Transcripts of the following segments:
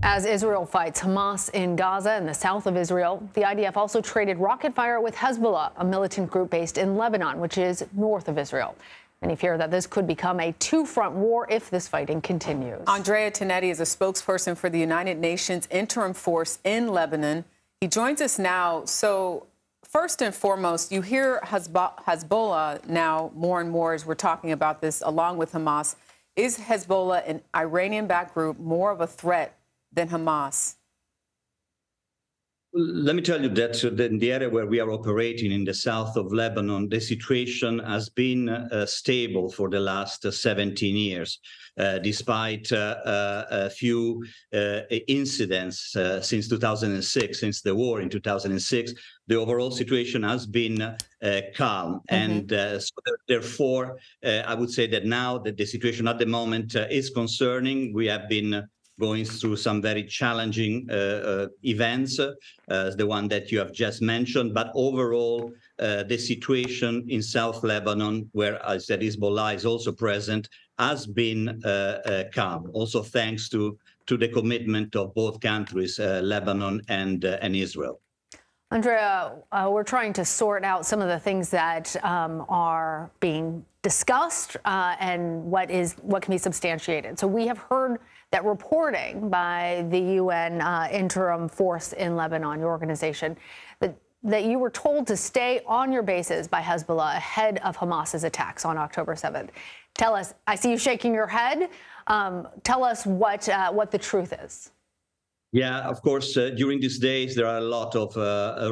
As Israel fights Hamas in Gaza in the south of Israel, the IDF also traded rocket fire with Hezbollah, a militant group based in Lebanon, which is north of Israel. Many fear that this could become a two-front war if this fighting continues. Andrea Tenenti is a spokesperson for the United Nations Interim Force in Lebanon. He joins us now. So first and foremost, you hear Hezbollah now more and more as we're talking about this, along with Hamas. Is Hezbollah, an Iranian-backed group, more of a threat than Hamas? Let me tell you that in the area where we are operating in the south of Lebanon, the situation has been stable for the last 17 years, despite a few incidents since 2006, since the war in 2006. The overall situation has been calm. And so therefore, I would say that now that the situation at the moment is concerning. We have been going through some very challenging events, the one that you have just mentioned. But overall, the situation in South Lebanon, where I said Hezbollah is also present, has been calm, also thanks to the commitment of both countries, Lebanon and Israel. Andrea, we're trying to sort out some of the things that are being discussed and what can be substantiated. So we have heard that reporting by the UN Interim Force in Lebanon, your organization, that you were told to stay on your bases by Hezbollah ahead of Hamas's attacks on October 7th. Tell us, I see you shaking your head. Tell us what the truth is. Yeah, of course, during these days, there are a lot of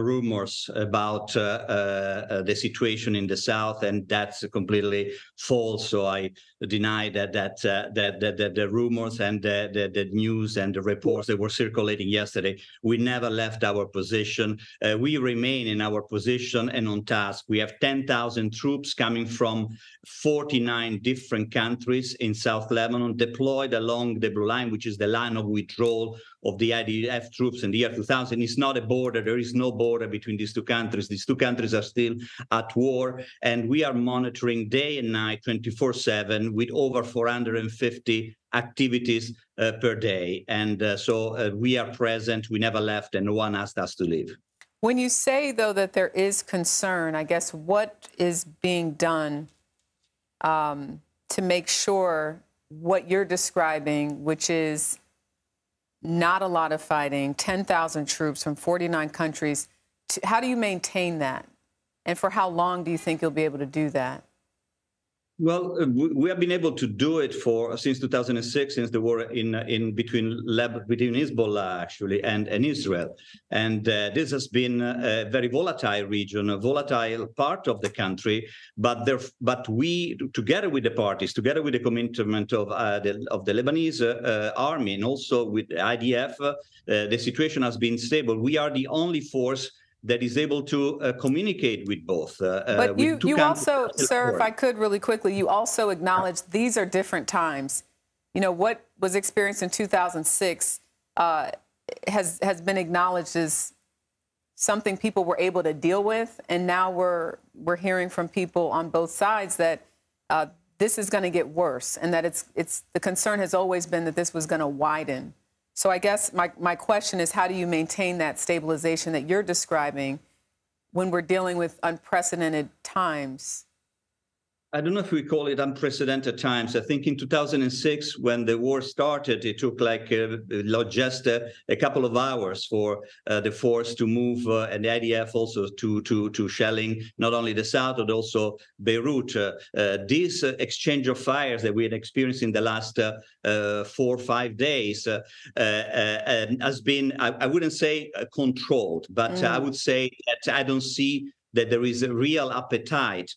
rumors about the situation in the south, and that's completely false. So I deny that the rumors and the news and the reports that were circulating yesterday. We never left our position. We remain in our position and on task. We have 10,000 troops coming from 49 different countries in South Lebanon, deployed along the blue line, which is the line of withdrawal of the IDF troops in the year 2000. It's not a border. There is no border between these two countries. These two countries are still at war, and we are monitoring day and night, 24/7, with over 450 activities per day. And so we are present. We never left, and no one asked us to leave. When you say, though, that there is concern, I guess what is being done to make sure what you're describing, which is not a lot of fighting, 10,000 troops from 49 countries. How do you maintain that? And for how long do you think you'll be able to do that? Well, we have been able to do it since 2006, since the war between Hezbollah actually and Israel, and this has been a very volatile region, a volatile part of the country. But we, together with the parties, together with the commitment of the Lebanese army and also with the IDF, the situation has been stable. We are the only force that is able to communicate with both. But you also, sir, if I could really quickly, you also acknowledge these are different times. You know, what was experienced in 2006 has been acknowledged as something people were able to deal with. And now we're hearing from people on both sides that this is going to get worse, and that the concern has always been that this was going to widen. So I guess my question is, how do you maintain that stabilization that you're describing when we're dealing with unprecedented times? I don't know if we call it unprecedented times. I think in 2006, when the war started, it took like just a couple of hours for the force to move, and the IDF also to shelling not only the south, but also Beirut. This exchange of fires that we had experienced in the last 4 or 5 days has been, I wouldn't say controlled, but I would say that I don't see that there is a real appetite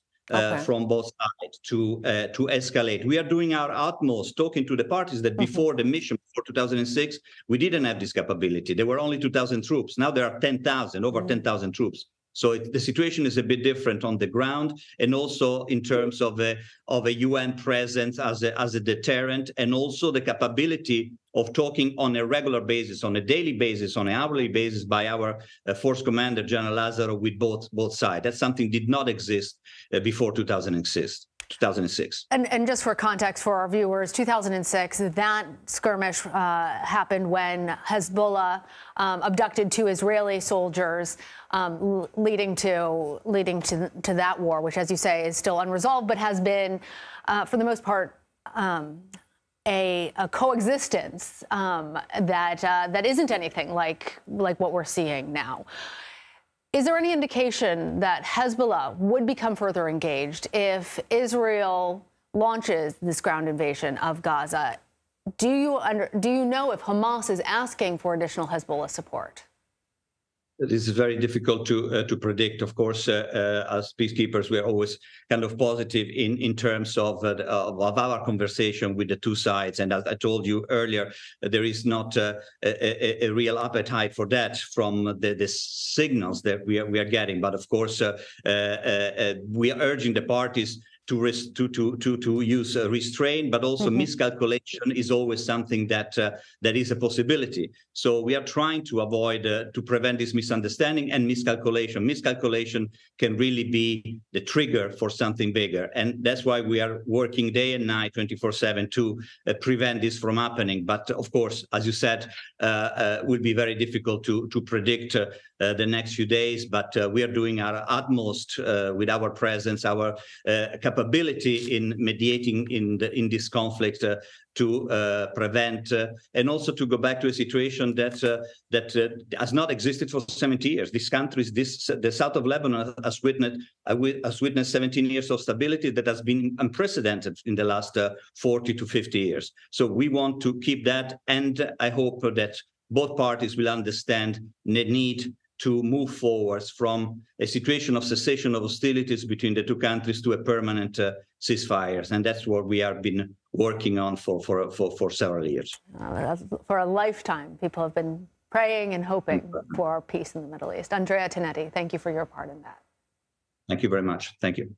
from both sides to escalate. We are doing our utmost, talking to the parties that before the mission, before 2006, we didn't have this capability. There were only 2,000 troops. Now there are 10,000, over 10,000 troops. So the situation is a bit different on the ground, and also in terms of a UN presence as a deterrent, and also the capability of talking on a regular basis, on a daily basis, on an hourly basis by our force commander, General Lazaro, with both sides. That's something did not exist before 2006. 2006. And just for context for our viewers, 2006, that skirmish happened when Hezbollah abducted 2 Israeli soldiers, leading to that war, which, as you say, is still unresolved, but has been, for the most part, a coexistence that isn't anything like what we're seeing now. Is there any indication that Hezbollah would become further engaged if Israel launches this ground invasion of Gaza? Do you know if Hamas is asking for additional Hezbollah support? This is very difficult to predict. Of course, as peacekeepers, we are always kind of positive in terms of our conversation with the two sides. And as I told you earlier, there is not a real appetite for that from the signals that we are getting. But of course, we are urging the parties to use restraint, but also miscalculation is always something that is a possibility. So we are trying to avoid, to prevent this misunderstanding and miscalculation. Miscalculation can really be the trigger for something bigger. And that's why we are working day and night, 24/7, to prevent this from happening. But of course, as you said, will be very difficult to predict the next few days. But we are doing our utmost with our presence, our capability in mediating in this conflict to prevent and also to go back to a situation that has not existed for 70 years. This country, the south of Lebanon, has witnessed 17 years of stability that has been unprecedented in the last 40 to 50 years. So we want to keep that, and I hope that both parties will understand the need to move forwards from a situation of cessation of hostilities between the two countries to a permanent ceasefires. And that's what we have been working on for several years. For a lifetime, people have been praying and hoping for peace in the Middle East. Andrea Tenenti, thank you for your part in that. Thank you very much. Thank you.